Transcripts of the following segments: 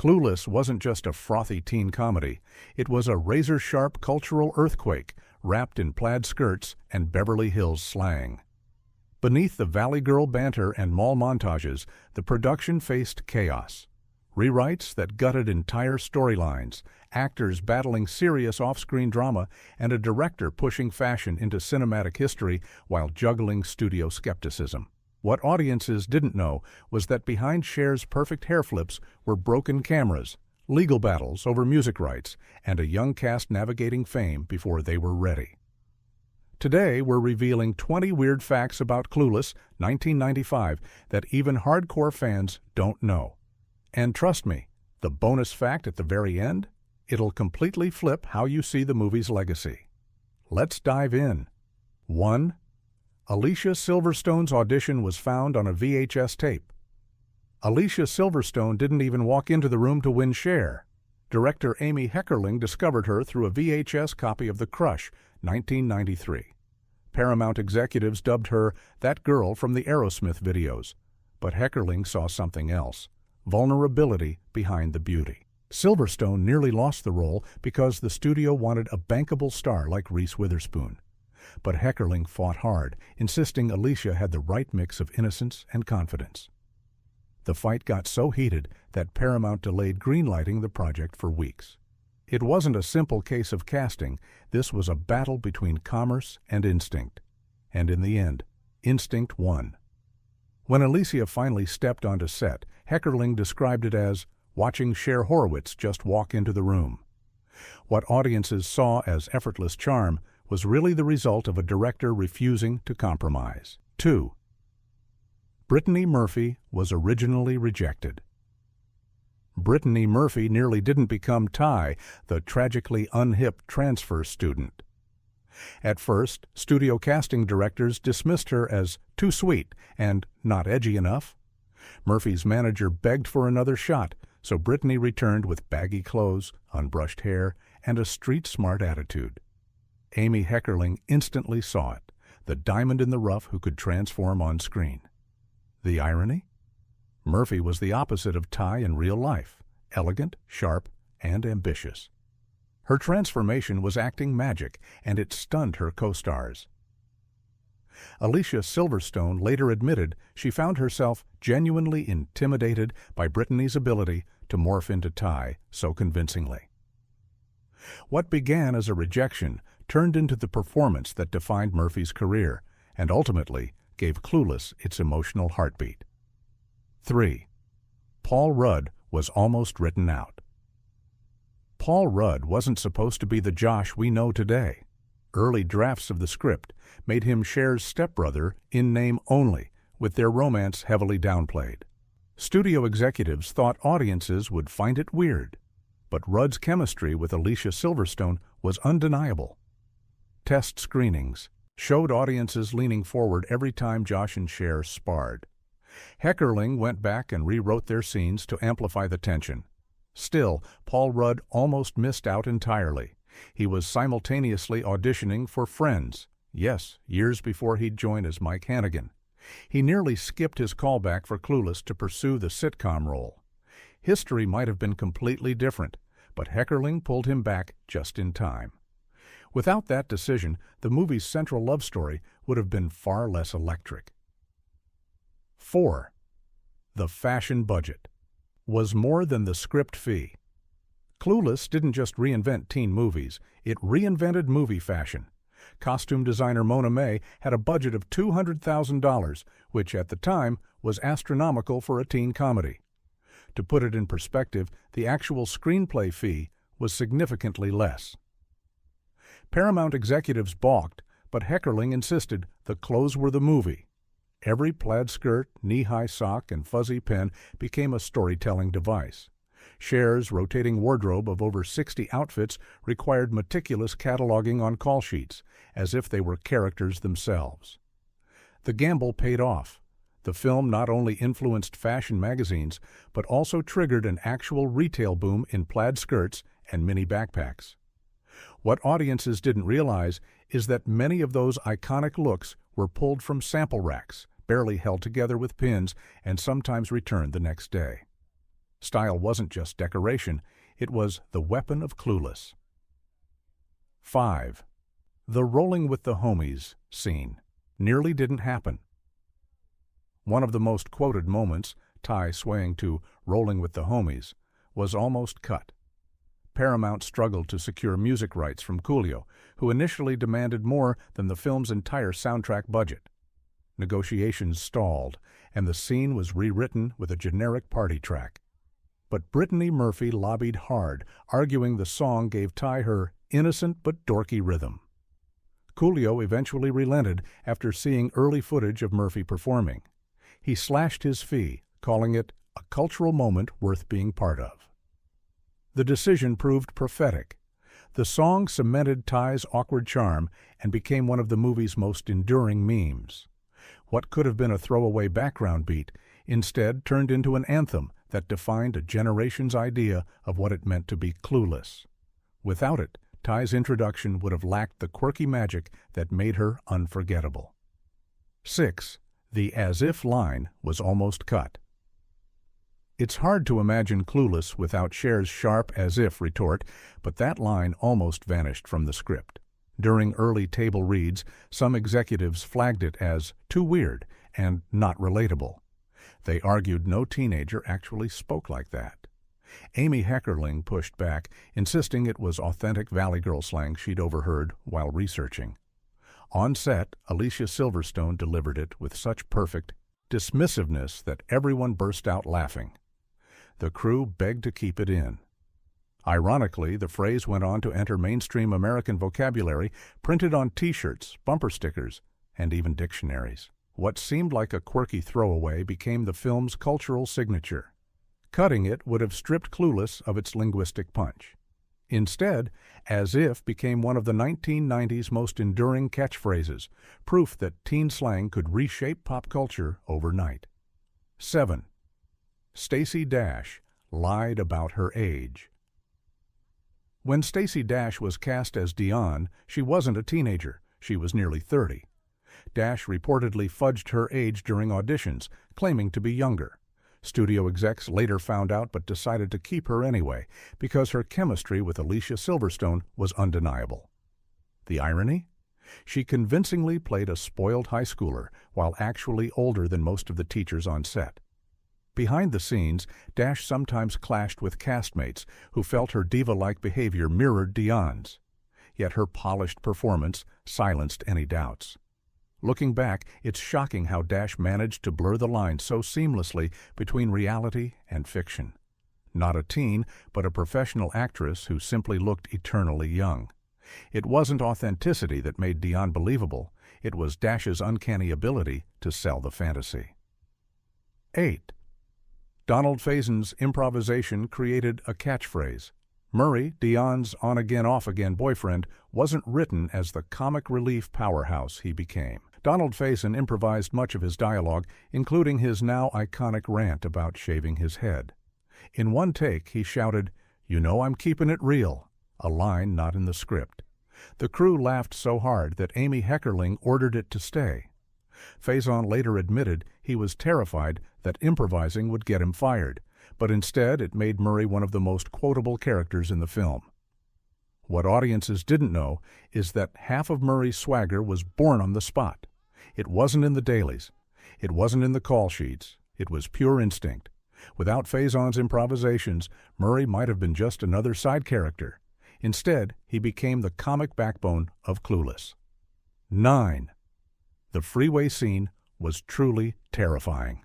Clueless wasn't just a frothy teen comedy, it was a razor-sharp cultural earthquake wrapped in plaid skirts and Beverly Hills slang. Beneath the Valley Girl banter and mall montages, the production faced chaos. Rewrites that gutted entire storylines, actors battling serious off-screen drama, and a director pushing fashion into cinematic history while juggling studio skepticism. What audiences didn't know was that behind Cher's perfect hair flips were broken cameras, legal battles over music rights, and a young cast navigating fame before they were ready. Today, we're revealing 20 weird facts about Clueless, 1995, that even hardcore fans don't know. And trust me, the bonus fact at the very end? It'll completely flip how you see the movie's legacy. Let's dive in. 1. Alicia Silverstone's audition was found on a VHS tape. Alicia Silverstone didn't even walk into the room to win Cher. Director Amy Heckerling discovered her through a VHS copy of The Crush, 1993. Paramount executives dubbed her that girl from the Aerosmith videos. But Heckerling saw something else: vulnerability behind the beauty. Silverstone nearly lost the role because the studio wanted a bankable star like Reese Witherspoon. But Heckerling fought hard, insisting Alicia had the right mix of innocence and confidence. The fight got so heated that Paramount delayed greenlighting the project for weeks. It wasn't a simple case of casting, this was a battle between commerce and instinct. And in the end, instinct won. When Alicia finally stepped onto set, Heckerling described it as watching Cher Horowitz just walk into the room. What audiences saw as effortless charm was really the result of a director refusing to compromise. 2. Brittany Murphy was originally rejected. Brittany Murphy nearly didn't become Ty, the tragically unhip transfer student. At first, studio casting directors dismissed her as too sweet and not edgy enough. Murphy's manager begged for another shot, so Brittany returned with baggy clothes, unbrushed hair, and a street-smart attitude. Amy Heckerling instantly saw it, the diamond in the rough who could transform on screen. The irony? Murphy was the opposite of Ty in real life, elegant, sharp, and ambitious. Her transformation was acting magic, and it stunned her co-stars. Alicia Silverstone later admitted she found herself genuinely intimidated by Brittany's ability to morph into Ty so convincingly. What began as a rejection turned into the performance that defined Murphy's career and ultimately gave Clueless its emotional heartbeat. 3. Paul Rudd was almost written out. Paul Rudd wasn't supposed to be the Josh we know today. Early drafts of the script made him Cher's stepbrother in name only, with their romance heavily downplayed. Studio executives thought audiences would find it weird, but Rudd's chemistry with Alicia Silverstone was undeniable. Test screenings showed audiences leaning forward every time Josh and Cher sparred. Heckerling went back and rewrote their scenes to amplify the tension. Still, Paul Rudd almost missed out entirely. He was simultaneously auditioning for Friends, yes, years before he'd join as Mike Hannigan. He nearly skipped his callback for Clueless to pursue the sitcom role. History might have been completely different, but Heckerling pulled him back just in time. Without that decision, the movie's central love story would have been far less electric. 4. The fashion budget was more than the script fee. Clueless didn't just reinvent teen movies, it reinvented movie fashion. Costume designer Monet had a budget of $200,000, which at the time was astronomical for a teen comedy. To put it in perspective, the actual screenplay fee was significantly less. Paramount executives balked, but Heckerling insisted the clothes were the movie. Every plaid skirt, knee-high sock, and fuzzy pen became a storytelling device. Cher's rotating wardrobe of over 60 outfits required meticulous cataloging on call sheets, as if they were characters themselves. The gamble paid off. The film not only influenced fashion magazines, but also triggered an actual retail boom in plaid skirts and mini backpacks. What audiences didn't realize is that many of those iconic looks were pulled from sample racks, barely held together with pins, and sometimes returned the next day. Style wasn't just decoration, it was the weapon of Clueless. 5. The rolling with the homies scene nearly didn't happen. One of the most quoted moments, Ty swaying to Rolling with the Homies, was almost cut. Paramount struggled to secure music rights from Coolio, who initially demanded more than the film's entire soundtrack budget. Negotiations stalled, and the scene was rewritten with a generic party track. But Brittany Murphy lobbied hard, arguing the song gave Ty her innocent but dorky rhythm. Coolio eventually relented after seeing early footage of Murphy performing. He slashed his fee, calling it a cultural moment worth being part of. The decision proved prophetic. The song cemented Ty's awkward charm and became one of the movie's most enduring memes. What could have been a throwaway background beat instead turned into an anthem that defined a generation's idea of what it meant to be clueless. Without it, Ty's introduction would have lacked the quirky magic that made her unforgettable. 6. The as-if line was almost cut. It's hard to imagine Clueless without Cher's sharp as-if retort, but that line almost vanished from the script. During early table reads, some executives flagged it as too weird and not relatable. They argued no teenager actually spoke like that. Amy Heckerling pushed back, insisting it was authentic Valley Girl slang she'd overheard while researching. On set, Alicia Silverstone delivered it with such perfect dismissiveness that everyone burst out laughing. The crew begged to keep it in. Ironically, the phrase went on to enter mainstream American vocabulary, printed on T-shirts, bumper stickers, and even dictionaries. What seemed like a quirky throwaway became the film's cultural signature. Cutting it would have stripped Clueless of its linguistic punch. Instead, as if became one of the 1990s most enduring catchphrases, proof that teen slang could reshape pop culture overnight. 7. Stacey Dash lied about her age. When Stacey Dash was cast as Dionne, she wasn't a teenager. She was nearly 30. Dash reportedly fudged her age during auditions, claiming to be younger. Studio execs later found out but decided to keep her anyway, because her chemistry with Alicia Silverstone was undeniable. The irony? She convincingly played a spoiled high schooler, while actually older than most of the teachers on set. Behind the scenes, Dash sometimes clashed with castmates who felt her diva-like behavior mirrored Dionne's. Yet her polished performance silenced any doubts. Looking back, it's shocking how Dash managed to blur the line so seamlessly between reality and fiction. Not a teen, but a professional actress who simply looked eternally young. It wasn't authenticity that made Dionne believable, it was Dash's uncanny ability to sell the fantasy. 8. Donald Faison's improvisation created a catchphrase. Murray, Dionne's on-again, off-again boyfriend, wasn't written as the comic relief powerhouse he became. Donald Faison improvised much of his dialogue, including his now iconic rant about shaving his head. In one take, he shouted, "You know I'm keeping it real," a line not in the script. The crew laughed so hard that Amy Heckerling ordered it to stay. Faison later admitted he was terrified that improvising would get him fired, but instead it made Murray one of the most quotable characters in the film. What audiences didn't know is that half of Murray's swagger was born on the spot. It wasn't in the dailies. It wasn't in the call sheets. It was pure instinct. Without Faison's improvisations, Murray might have been just another side character. Instead, he became the comic backbone of Clueless. 9. The freeway scene was truly terrifying.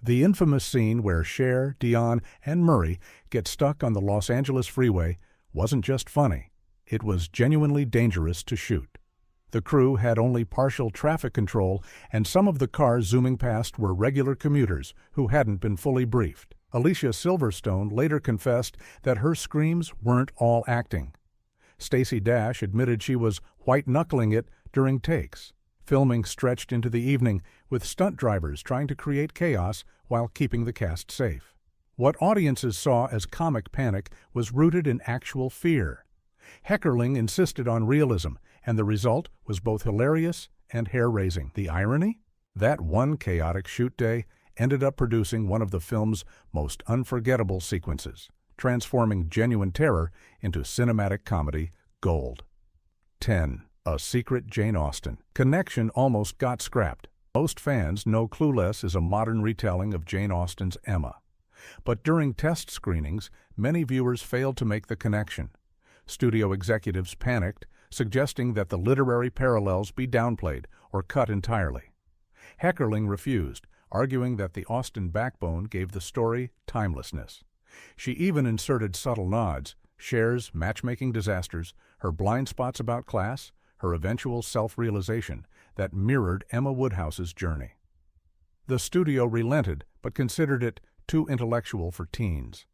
The infamous scene where Cher, Dionne, and Murray get stuck on the Los Angeles freeway wasn't just funny. It was genuinely dangerous to shoot. The crew had only partial traffic control, and some of the cars zooming past were regular commuters who hadn't been fully briefed. Alicia Silverstone later confessed that her screams weren't all acting. Stacey Dash admitted she was white-knuckling it during takes. Filming stretched into the evening, with stunt drivers trying to create chaos while keeping the cast safe. What audiences saw as comic panic was rooted in actual fear. Heckerling insisted on realism, and the result was both hilarious and hair-raising. The irony? That one chaotic shoot day, ended up producing one of the film's most unforgettable sequences, transforming genuine terror into cinematic comedy gold. 10. A Secret Jane Austen. Connection almost got scrapped. Most fans know Clueless is a modern retelling of Jane Austen's Emma. But during test screenings, many viewers failed to make the connection. Studio executives panicked, suggesting that the literary parallels be downplayed or cut entirely. Heckerling refused, arguing that the Austen backbone gave the story timelessness. She even inserted subtle nods, Cher's matchmaking disasters, her blind spots about class, her eventual self-realization that mirrored Emma Woodhouse's journey. The studio relented, but considered it too intellectual for teens.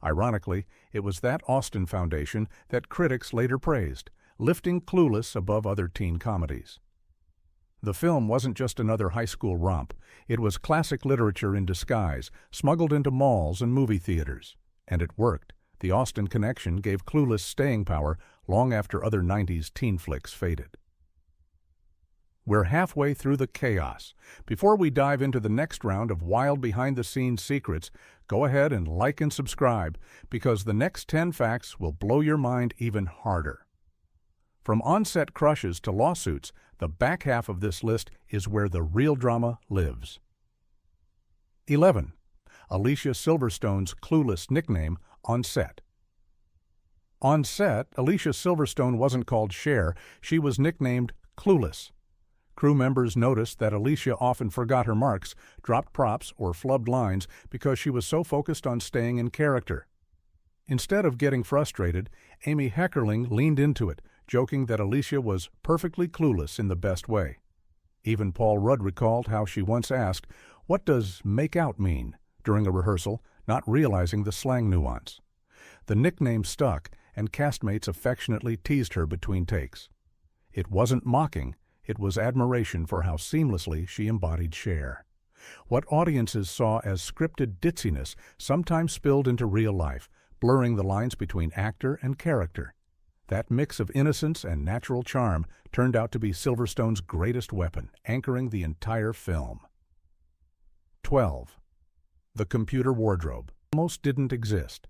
Ironically, it was that Austen foundation that critics later praised, lifting Clueless above other teen comedies. The film wasn't just another high school romp. It was classic literature in disguise, smuggled into malls and movie theaters. And it worked. The Austen connection gave Clueless staying power long after other 90s teen flicks faded. We're halfway through the chaos. Before we dive into the next round of wild behind-the-scenes secrets, go ahead and like and subscribe, because the next 10 facts will blow your mind even harder. From on-set crushes to lawsuits, the back half of this list is where the real drama lives. 11. Alicia Silverstone's Clueless nickname on set. On set, Alicia Silverstone wasn't called Cher, she was nicknamed Clueless. Crew members noticed that Alicia often forgot her marks, dropped props, or flubbed lines because she was so focused on staying in character. Instead of getting frustrated, Amy Heckerling leaned into it, joking that Alicia was perfectly clueless in the best way. Even Paul Rudd recalled how she once asked, "What does make out mean?" during a rehearsal, not realizing the slang nuance. The nickname stuck, and castmates affectionately teased her between takes. It wasn't mocking, it was admiration for how seamlessly she embodied Cher. What audiences saw as scripted ditziness sometimes spilled into real life, blurring the lines between actor and character. That mix of innocence and natural charm turned out to be Silverstone's greatest weapon, anchoring the entire film. 12. The computer wardrobe almost didn't exist.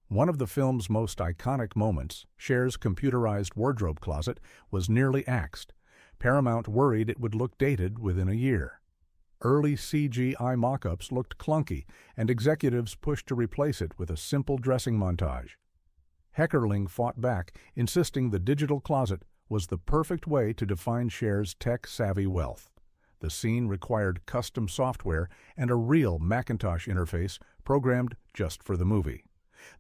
One of the film's most iconic moments, Cher's computerized wardrobe closet, was nearly axed. Paramount worried it would look dated within a year. Early CGI mock-ups looked clunky, and executives pushed to replace it with a simple dressing montage. Heckerling fought back, insisting the digital closet was the perfect way to define Cher's tech-savvy wealth. The scene required custom software and a real Macintosh interface programmed just for the movie.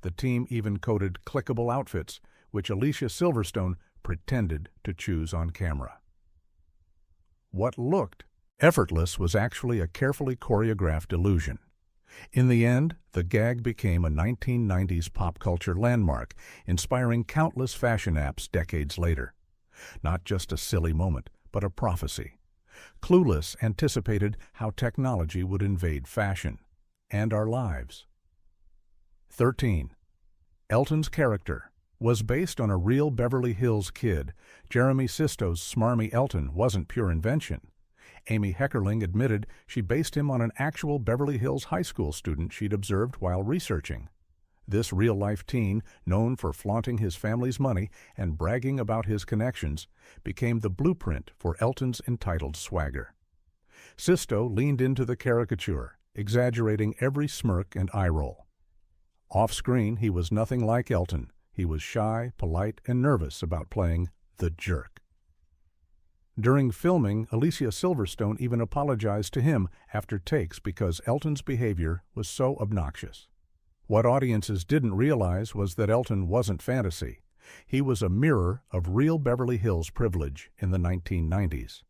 The team even coded clickable outfits, which Alicia Silverstone pretended to choose on camera. What looked effortless was actually a carefully choreographed illusion. In the end, the gag became a 1990s pop culture landmark, inspiring countless fashion apps decades later. Not just a silly moment, but a prophecy. Clueless anticipated how technology would invade fashion and our lives. 13. Elton's character was based on a real Beverly Hills kid. Jeremy Sisto's smarmy Elton wasn't pure invention. Amy Heckerling admitted she based him on an actual Beverly Hills high school student she'd observed while researching. This real-life teen, known for flaunting his family's money and bragging about his connections, became the blueprint for Elton's entitled swagger. Sisto leaned into the caricature, exaggerating every smirk and eye roll. Off-screen, he was nothing like Elton. He was shy, polite, and nervous about playing the jerk. During filming, Alicia Silverstone even apologized to him after takes because Elton's behavior was so obnoxious. What audiences didn't realize was that Elton wasn't fantasy. He was a mirror of real Beverly Hills privilege in the 1990s.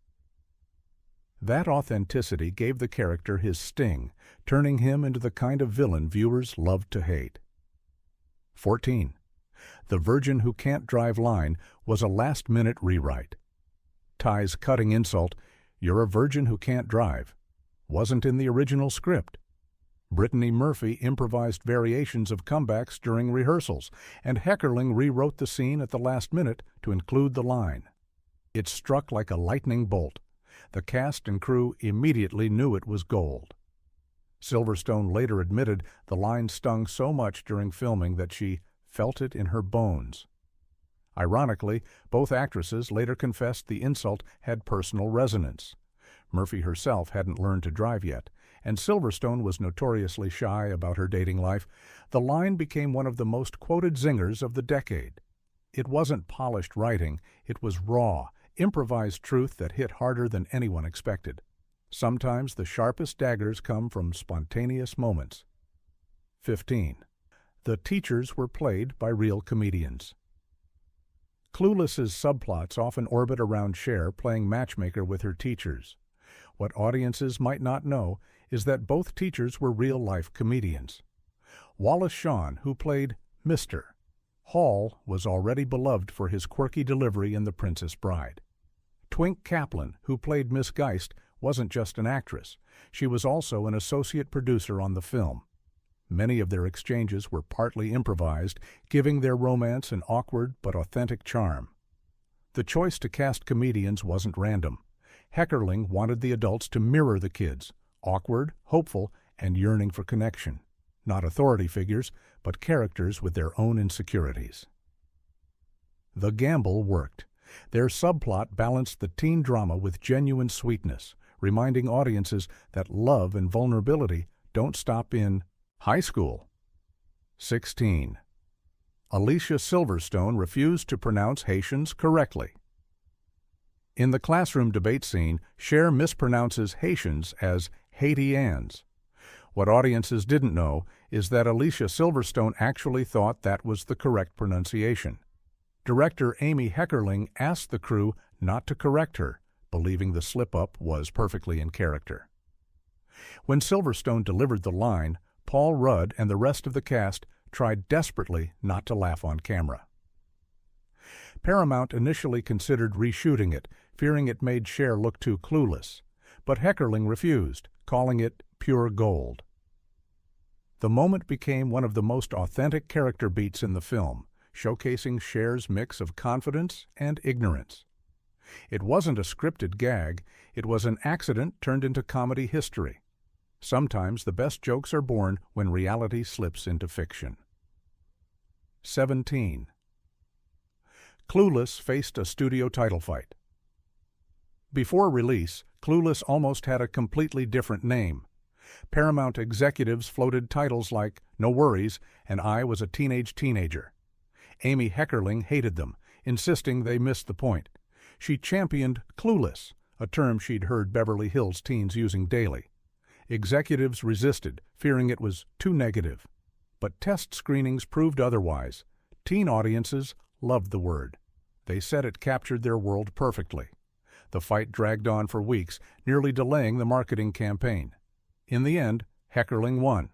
That authenticity gave the character his sting, turning him into the kind of villain viewers loved to hate. 14. The virgin who can't drive line was a last-minute rewrite. Ty's cutting insult, "You're a virgin who can't drive," wasn't in the original script. Brittany Murphy improvised variations of comebacks during rehearsals, and Heckerling rewrote the scene at the last minute to include the line. It struck like a lightning bolt. The cast and crew immediately knew it was gold. Silverstone later admitted the line stung so much during filming that she felt it in her bones. Ironically, both actresses later confessed the insult had personal resonance. Murphy herself hadn't learned to drive yet, and Silverstone was notoriously shy about her dating life. The line became one of the most quoted zingers of the decade. It wasn't polished writing, it was raw, improvised truth that hit harder than anyone expected. Sometimes the sharpest daggers come from spontaneous moments. 15. The teachers were played by real comedians. Clueless's subplots often orbit around Cher playing matchmaker with her teachers. What audiences might not know is that both teachers were real-life comedians. Wallace Shawn, who played Mr. Hall, was already beloved for his quirky delivery in The Princess Bride. Twink Kaplan, who played Miss Geist, wasn't just an actress. She was also an associate producer on the film. Many of their exchanges were partly improvised, giving their romance an awkward but authentic charm. The choice to cast comedians wasn't random. Heckerling wanted the adults to mirror the kids, awkward, hopeful, and yearning for connection. Not authority figures, but characters with their own insecurities. The gamble worked. Their subplot balanced the teen drama with genuine sweetness, reminding audiences that love and vulnerability don't stop in high school. 16. Alicia Silverstone refused to pronounce Haitians correctly. In the classroom debate scene, Cher mispronounces Haitians as Haitians. What audiences didn't know is that Alicia Silverstone actually thought that was the correct pronunciation. Director Amy Heckerling asked the crew not to correct her, believing the slip-up was perfectly in character. When Silverstone delivered the line, Paul Rudd and the rest of the cast tried desperately not to laugh on camera. Paramount initially considered reshooting it, fearing it made Cher look too clueless, but Heckerling refused, calling it pure gold. The moment became one of the most authentic character beats in the film, showcasing Cher's mix of confidence and ignorance. It wasn't a scripted gag, it was an accident turned into comedy history. Sometimes the best jokes are born when reality slips into fiction. 17. Clueless faced a studio title fight. Before release, Clueless almost had a completely different name. Paramount executives floated titles like No Worries and I Was a Teenager. Amy Heckerling hated them, insisting they missed the point. She championed Clueless, a term she'd heard Beverly Hills teens using daily. Executives resisted, fearing it was too negative. But test screenings proved otherwise. Teen audiences loved the word. They said it captured their world perfectly. The fight dragged on for weeks, nearly delaying the marketing campaign. In the end, Heckerling won.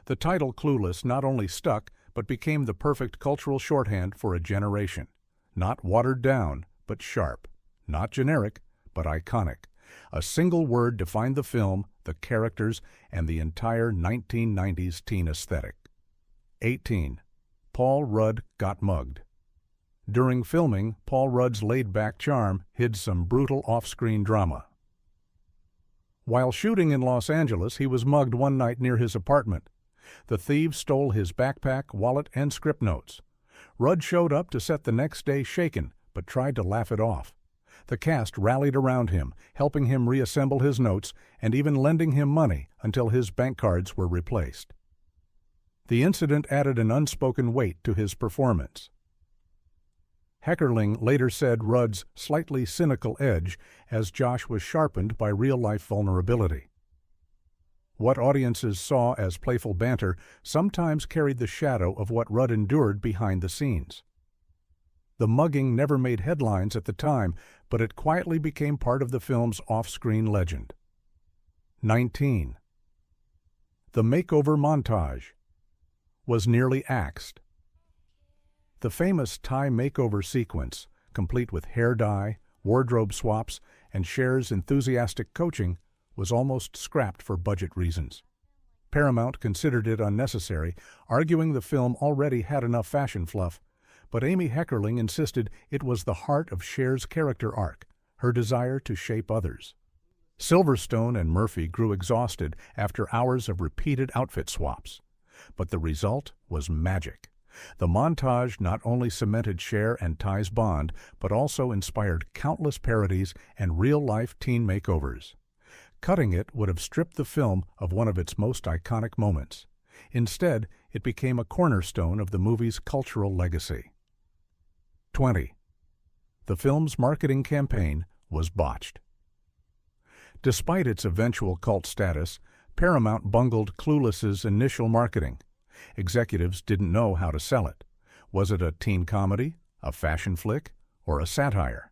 The title Clueless not only stuck, but became the perfect cultural shorthand for a generation. Not watered down, but sharp. Not generic, but iconic. A single word defined the film, the characters, and the entire 1990s teen aesthetic. 18. Paul Rudd got mugged. During filming, Paul Rudd's laid-back charm hid some brutal off-screen drama. While shooting in Los Angeles, he was mugged one night near his apartment. The thieves stole his backpack, wallet, and script notes. Rudd showed up to set the next day shaken, but tried to laugh it off. The cast rallied around him, helping him reassemble his notes and even lending him money until his bank cards were replaced. The incident added an unspoken weight to his performance. Heckerling later said Rudd's slightly cynical edge as Josh was sharpened by real-life vulnerability. What audiences saw as playful banter sometimes carried the shadow of what Rudd endured behind the scenes. The mugging never made headlines at the time, but it quietly became part of the film's off-screen legend. 19. The makeover montage was nearly axed. The famous Thai makeover sequence, complete with hair dye, wardrobe swaps, and Cher's enthusiastic coaching, was almost scrapped for budget reasons. Paramount considered it unnecessary, arguing the film already had enough fashion fluff, but Amy Heckerling insisted it was the heart of Cher's character arc, her desire to shape others. Silverstone and Murphy grew exhausted after hours of repeated outfit swaps. But the result was magic. The montage not only cemented Cher and Ty's bond, but also inspired countless parodies and real-life teen makeovers. Cutting it would have stripped the film of one of its most iconic moments. Instead, it became a cornerstone of the movie's cultural legacy. 20. The film's marketing campaign was botched. Despite its eventual cult status, Paramount bungled Clueless's initial marketing. Executives didn't know how to sell it. Was it a teen comedy, a fashion flick, or a satire?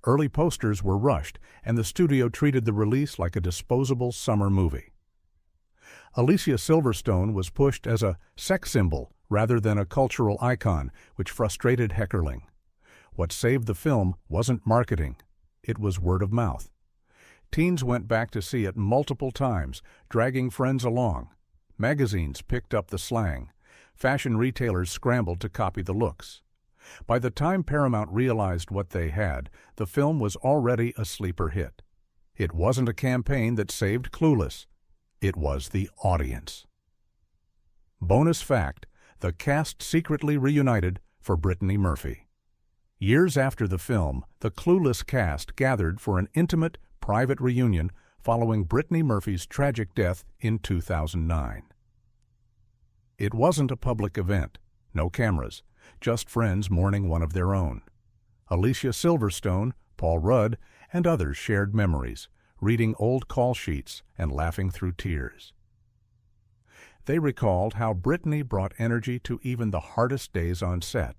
Early posters were rushed, and the studio treated the release like a disposable summer movie. Alicia Silverstone was pushed as a sex symbol rather than a cultural icon, which frustrated Heckerling. What saved the film wasn't marketing. It was word of mouth. Teens went back to see it multiple times, dragging friends along. Magazines picked up the slang. Fashion retailers scrambled to copy the looks. By the time Paramount realized what they had, the film was already a sleeper hit. It wasn't a campaign that saved Clueless. It was the audience. Bonus fact, the cast secretly reunited for Brittany Murphy. Years after the film, the Clueless cast gathered for an intimate, private reunion following Brittany Murphy's tragic death in 2009. It wasn't a public event, no cameras, just friends mourning one of their own. Alicia Silverstone, Paul Rudd, and others shared memories, reading old call sheets and laughing through tears. They recalled how Brittany brought energy to even the hardest days on set.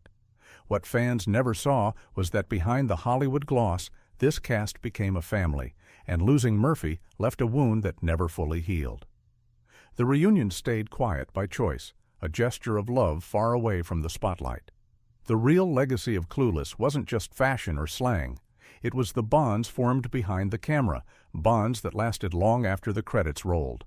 What fans never saw was that behind the Hollywood gloss, this cast became a family, and losing Murphy left a wound that never fully healed. The reunion stayed quiet by choice, a gesture of love far away from the spotlight. The real legacy of Clueless wasn't just fashion or slang. It was the bonds formed behind the camera, bonds that lasted long after the credits rolled.